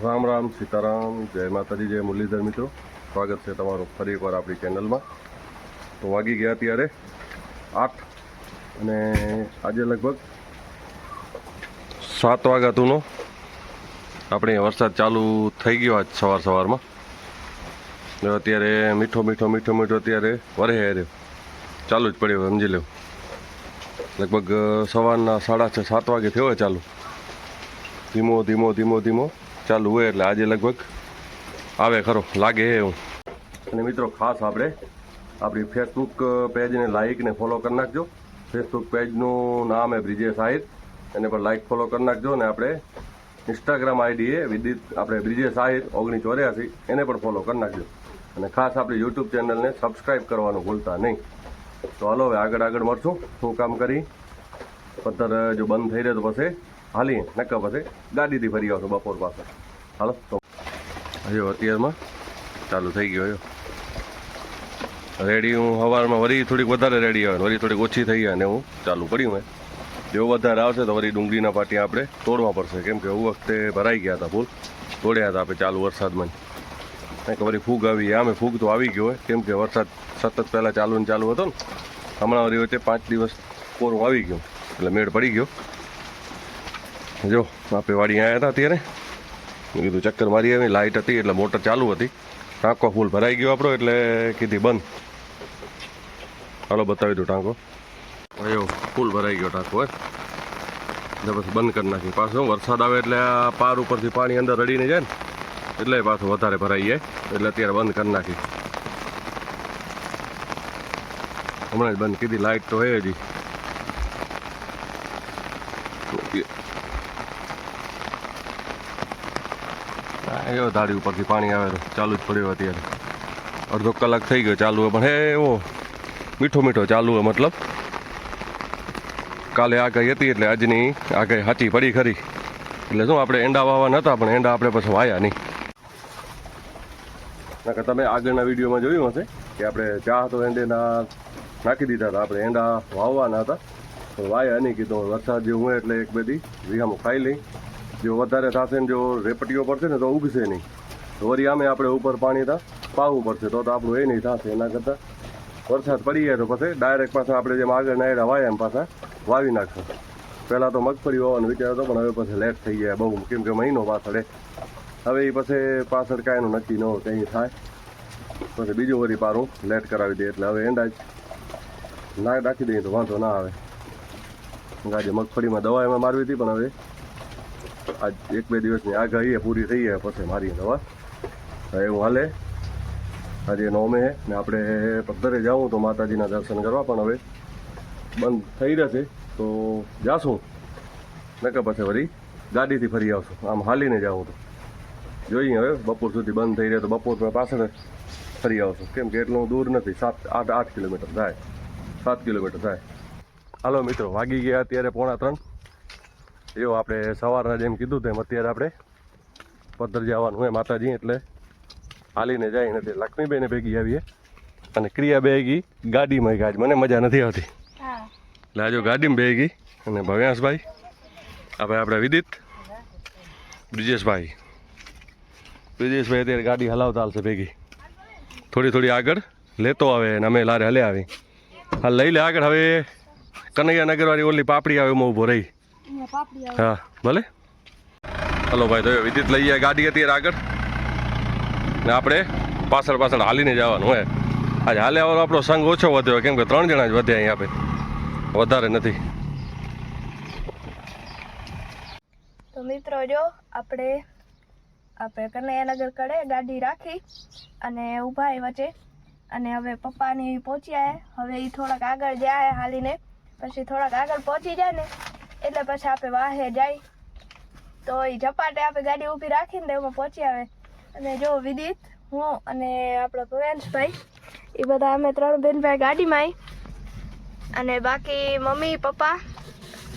રામ રામ સીતારામ જય માતાજી જય મુરલીધર મિત્રો, સ્વાગત છે તમારું ફરી એકવાર આપણી ચેનલમાં. તો વાગી ગયા અત્યારે 8 અને આજે લગભગ 7 વાગ્યાતુંનો આપણે વરસાદ ચાલુ થઈ ગયો આજ સવારમાં. અત્યારે મીઠો અત્યારે વરે રહ્યો, ચાલુ જ પડ્યો સમજી લો. લગભગ સવારના 6:30-7 વાગે થયો હોય ચાલુ, ધીમો ચાલુ હોય. એટલે આજે લગભગ આવે ખરો લાગે એવું. અને મિત્રો ખાસ આપણે આપણી ફેસબુક પેજને લાઇક ને ફોલો કરી નાખજો. ફેસબુક પેજનું નામ છે બ્રિજેશ આહિર, એને પર લાઇક ફોલો કરી નાખજો. અને આપણે ઇન્સ્ટાગ્રામ આઈડી એ આપણે બ્રિજેશ આહિર 1984 એને પણ ફોલો કરી નાખજો. અને ખાસ આપણી યુટ્યુબ ચેનલને સબસ્ક્રાઈબ કરવાનું ભૂલતા નહીં. તો હાલો હવે આગળ મળશું. શું કામ કરી પથ્થર જો બંધ થઈ રહે તો પછી હાલી નક્કા પછી ગાડીથી ફરી આવશો બપોર પાસે. હાલો તો હજુ અત્યારમાં ચાલુ થઈ ગયો. રેડી હું સવારમાં વળી થોડીક વધારે રેડી આવે, વળી થોડીક ઓછી થઈ જાય ને હું ચાલુ પડ્યું મેં. જેવું વધારે આવશે તો વળી ડુંગળીના પાટિયા આપણે તોડવા પડશે, કેમ કે એવું વખતે ભરાઈ ગયા હતા, ફૂલ તોડ્યા હતા આપણે ચાલુ વરસાદમાં. કંઈક વળી ફૂગ આવી, આમે ફૂગ તો આવી ગયો હોય, કેમ કે વરસાદ સતત પહેલાં ચાલુ હતો ને. હમણાં વળી વચ્ચે 5 દિવસ કોરું આવી ગયું એટલે મેળ પડી ગયો. જો આપણે વાડી આવ્યા હતા અત્યારે, મેં કીધું ચક્કર મારી આવી. લાઇટ હતી એટલે મોટર ચાલુ હતી, ટાંકો ફૂલ ભરાઈ ગયો આપણો એટલે કીધી બંધ. હાલો બતાવી દઉં ટાંકો. એવું ફૂલ ભરાઈ ગયો ટાંકો હોય એટલે પછી બંધ કરી નાખી. પાછું વરસાદ આવે એટલે આ પાર ઉપરથી પાણી અંદર રડીને જાય ને એટલે પાછું વધારે ભરાઈ જાય, એટલે અત્યારે બંધ કરી નાખી. હમણાં જ બંધ કીધી. લાઇટ તો હે હજી. એવો ધાડી ઉપરથી પાણી આવે તો ચાલુ જ પડ્યો. અત્યારે અડધો કલાક થઈ ગયો ચાલુ હોય, પણ હે એવો મીઠો ચાલુ હોય. મતલબ કાલે આગાહી હતી એટલે આજની આગાહી સાચી પડી ખરી. એટલે શું આપણે એંડા વાવવા નહોતા, પણ એંડા આપણે પછી વાયા નહીં. નકર તમે આગળના વિડીયોમાં જોયું હશે કે આપણે ચા તો એંડેના નાખી દીધા હતા. આપણે એંડા વાવવાના હતા પણ વાયા નહીં. કીધું વરસાદ જેવું હોય એટલે એક બધી વીઘામાં ખાઈ લઈ. જો વધારે થશે ને જો રેપટીઓ પડશે ને તો ઉગશે નહીં. તો વળી આમે આપણે ઉપર પાણી પાવું પડશે તો આપણું એ નહીં થશે. એના કરતાં વરસાદ પડી જાય તો પછી ડાયરેક્ટ પાછા આપણે જેમ આગળ નાયડા વાયા એમ પાછા વાવી નાખશું. પહેલાં તો મગફળી વાવવાનો વિચાર હતો, પણ હવે પછી લેટ થઈ જાય બહુ, કેમ કે મહિનો પાછળ. હવે એ પછી પાછળ કાંઈનું નક્કી ન હોય, કંઈ થાય પછી બીજું વળી પારું લેટ કરાવી દે. એટલે હવે એંડા જ નાખી દઈએ તો વાંધો ના આવે. આજે મગફળીમાં દવા એમાં મારવી હતી, પણ હવે આજ 1-2 દિવસની આગાહી પૂરી થઈ જાય પછી મારી દવા. એવું હાલે. આજે નોમે ને આપણે પદ્ધરે જાઉં તો માતાજીના દર્શન કરવા, પણ હવે બંધ થઈ રહેશે તો જાશું. નકર પછી વળી ગાડીથી ફરી આવશું. આમ હાલીને જાઉં તો જોઈએ. હવે બપોર સુધી બંધ થઈ રહે તો બપોર પાછળ ફરી આવશું, કેમ કે એટલું દૂર નથી. 8 કિલોમીટર થાય, 7 કિલોમીટર થાય. હાલો મિત્રો, વાગી ગયા અત્યારે 2:45. એવું આપણે સવારના જેમ કીધું તેમ અત્યારે આપણે પદ્ધર જવાનું હોય માતાજી, એટલે હાલીને જાય નથી. લક્ષ્મીબેને ભેગી આવીએ અને ક્રિયા ભેગી ગાડીમાં ગાજ. મને મજા નથી આવતી એટલે આજો ગાડીમાં ભેગી. અને ભવ્યાસભાઈ આપણે વિદિત બ્રિજેશભાઈ અત્યારે ગાડી હલાવતા હાલશે ભેગી. થોડી આગળ લેતો આવે અને અમે લારે હલે આવી. હા લઈ લે આગળ. હવે કનૈયા નગરવાળી ઓલી પાપડી આવે એમાં ઊભો રહી. હા ભલે. હલો ભાઈ, તો વિદિત લઈ જાય ગાડી અત્યારે આગળ ને આપણે પાછળ હાલીને જવાનું હોય. આજે હાલે આવવાનો આપણો સંઘ ઓછો વધ્યો, કેમ કે 3 જણા જ વધ્યા અહીં, આપણે વધારે નથી. તો મિત્રો જો આપણે કનૈયાનગર કડે ગાડી રાખી અને ઊભા વચ્ચે, અને હવે પપ્પાની પહોંચ્યા. હવે એ થોડાક આગળ જાય હાલીને, પછી થોડાક આગળ પહોંચી જાય ને એટલે પછી આપણે વાહે જાય. તો એ ઝપાટે આપણે ગાડી ઊભી રાખીને એમાં પહોંચી આવે. અને જો વિદિત, હું અને આપણા ભવ્યાંશભાઈ એ બધા અમે 3 બેનભાઈ ગાડીમાં આવી, અને બાકી મમ્મી પપ્પા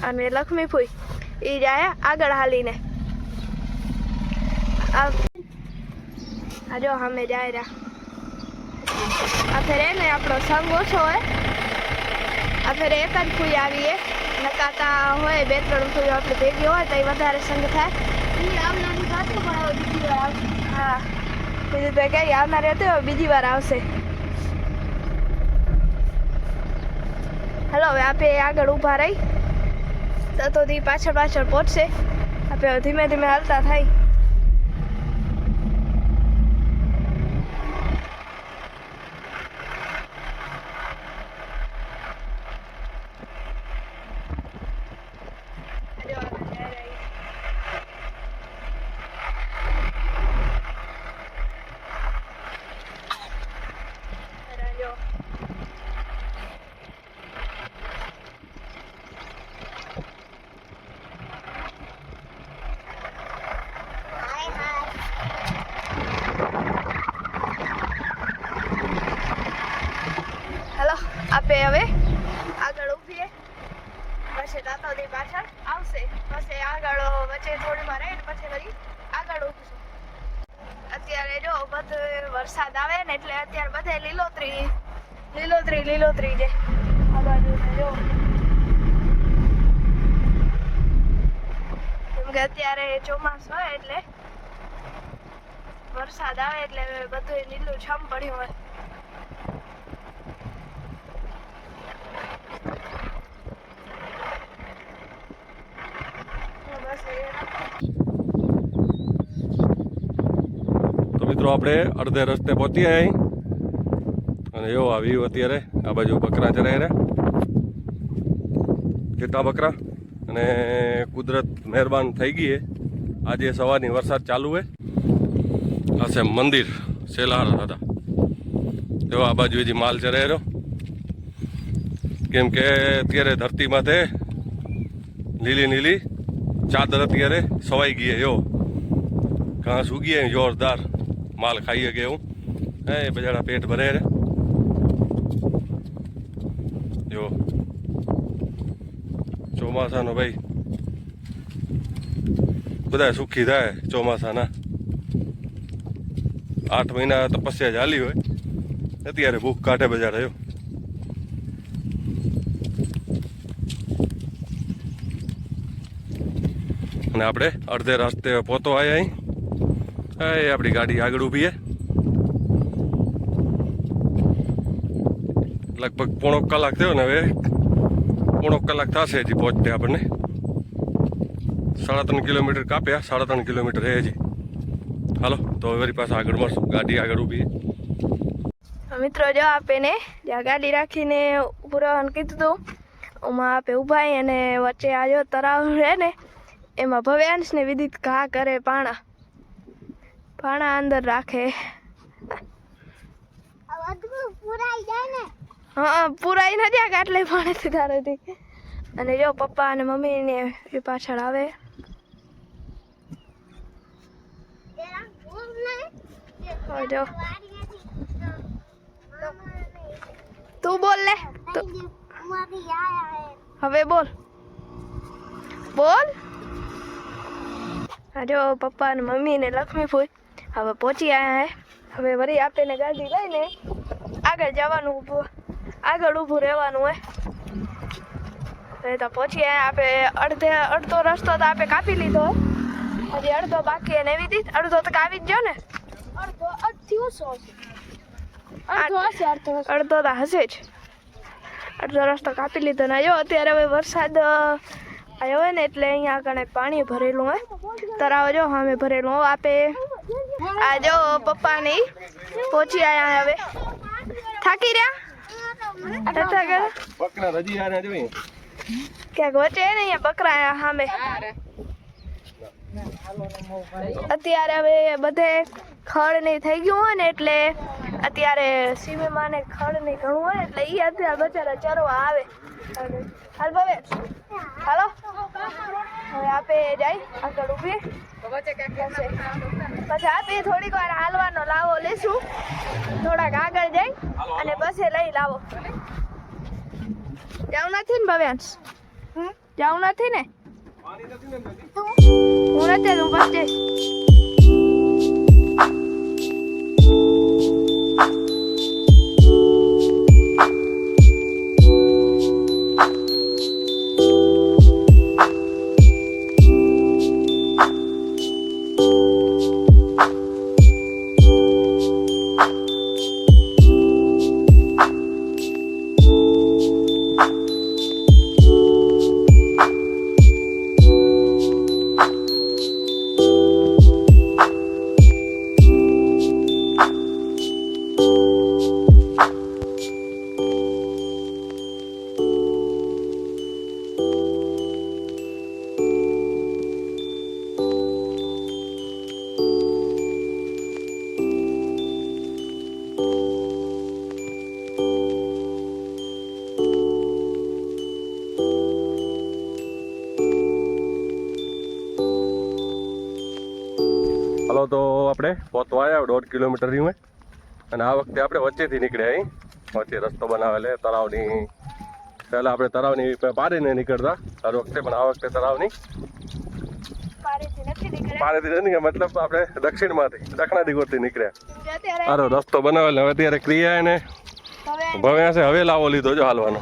અને લક્ષ્મી ફૂઈ એ જાય આગળ હાલીને. આ જો અમે જાય રહ્યા. આ ફેરે ને આપણો સંગ ઓછો હોય. આ ફેરે એક જ ફૂઈ આવીએ, નકાતા હોય 2-3 ફૂઈઓ આપણે ભેગી હોય તો એ વધારે સંગ થાય. હા વિદિતભાઈ કઈ આવનાર હતો બીજી વાર આવશે. હલો હવે આપણે આગળ ઊભા રહી તો પાછળ પાછળ પહોંચશે. આપણે ધીમે ધીમે હાલતા થાય. આપણે હવે આગળ ઊભીએ પછી દાંતોદી પાછળ આવશે. પછી આગળ વચ્ચે થોડીમાં રહે પછી વળી આગળ ઊભીશું. અત્યારે જો બધું વરસાદ આવે ને એટલે અત્યારે બધે લીલોતરી છે આ બાજુ જો. કેમ કે અત્યારે ચોમાસું હોય એટલે વરસાદ આવે એટલે બધું લીલું છમ પડ્યું હોય. તો મિત્રો આપણે અડધે રસ્તે પહોંચી અહીં અને એવો આવ્યું અત્યારે આ બાજુ બકરા ચરાય રહ્યા કેટલા બકરા અને કુદરત મહેરબાન થઈ ગઈ છે. આજે સવારની વરસાદ ચાલુ છે. આ છે મંદિર સેલાર દાદા એવો આ બાજુ હજી માલ ચરાય રહ્યો કેમ કે અત્યારે ધરતી માથે લીલી ચાદર અત્યારે સવાઈ ગઈ એવો ઘાસ ઉગી જોરદાર માલ ખાઈએ કે એવું એ બજાડા પેટ ભરે રે જો ચોમાસાનો ભાઈ બધા સુખી થાય ચોમાસાના 8 મહિના તપસ્યા ચાલી હોય અત્યારે ભૂખ કાઢે બજાર આવ્યો. અને આપણે અડધે રસ્તે પહોંચો આવ્યા અહીં આપણી ગાડી આગળ ઊભી છે. લગભગ પોણો કલાક થયો ને હવે પોણો કલાક થશે હજી પહોંચતે આપણને. 3.5 કિલોમીટર કાપ્યા 3.5 કિલોમીટર છે હજી. હાલો તો હવે પાસે આગળ મળશું. ગાડી આગળ ઊભી છે. મિત્રો જો આપેને જ્યાં ગાડી રાખીને ઊભું રહેવાનું કીધું હતું એમાં આપે ઊભા અને વચ્ચે આજો તળાવ રહે ને એમાં ભવ્યાંશ ને વિદિત ઘા કરે પાણા અંદર રાખે. હા પુરાઈ ન જાય આટલે પાણી તારેથી. અને જો પપ્પા અને મમ્મી ને એ પાછળ આવે. જો તું બોલ લે હવે બોલ જો પપ્પા ને મમ્મી ને લક્ષ્મી ફૂઈ હવે પહોંચી આવ્યા હે. હવે વળી આપણે ગાડી લઈને આગળ જવાનું આગળ ઊભું રહેવાનું હોય. તો પહોંચી આવ્યા આપણે. અડધો રસ્તો તો આપણે કાપી લીધો હોય હજી અડધો બાકી એને એવી રીતે અડધો તો કાપી જ ગયો ને. અડધો તો હશે જ. અડધો રસ્તો કાપી લીધો ને જો અત્યારે હવે વરસાદ આવ્યો હોય ને એટલે અહીંયા આગળ પાણી ભરેલું હોય. તળાવ જો સામે ભરેલું હોય. આપે આ જો પપ્પા ની પહોંચી આવ્યા હવે. થાકી રહ્યા ક્યાંક વચ્ચે ને અહીંયા બકરા સામે. અત્યારે હવે બધે ખડ નહીં થઈ ગયું હોય ને એટલે અત્યારે સીમેમાં ને ખડ નહીં ઘણું હોય એટલે એ અત્યારે બચારા ચરવા આવે. હાલ ભવે હાલો હવે આપે જાય આગળ ઊભી પછી આપે થોડીક વાર હાલવાનો લાવો લેશું. થોડાક આગળ જાય અને પછી લઈ લાવો. જાવું નથી ને ભવ્યાંશ? જાવું નથી ને? હું નથી તું બસ જઈશ. હાલો તો આપણે પહોંચવા આવ્યા 1.5 કિલોમીટર રહ્યું અને આ વખતે આપણે વચ્ચેથી નીકળ્યા અહીં વચ્ચે રસ્તો બનાવેલો તળાવની. પહેલાં આપણે તળાવની પારીને નીકળતા દર વખતે, પણ આ વખતે તળાવની પારેથી નથી નીકળ્યા. પારેથી નથી, મતલબ આપણે દક્ષિણ દિગોરથી નીકળ્યા. કેમ કે અત્યારે સારો રસ્તો બનાવેલો. હવે અત્યારે ક્રિયા એને હવે ભવ્યા છે, હવે લાવો લીધો જો હાલવાનો.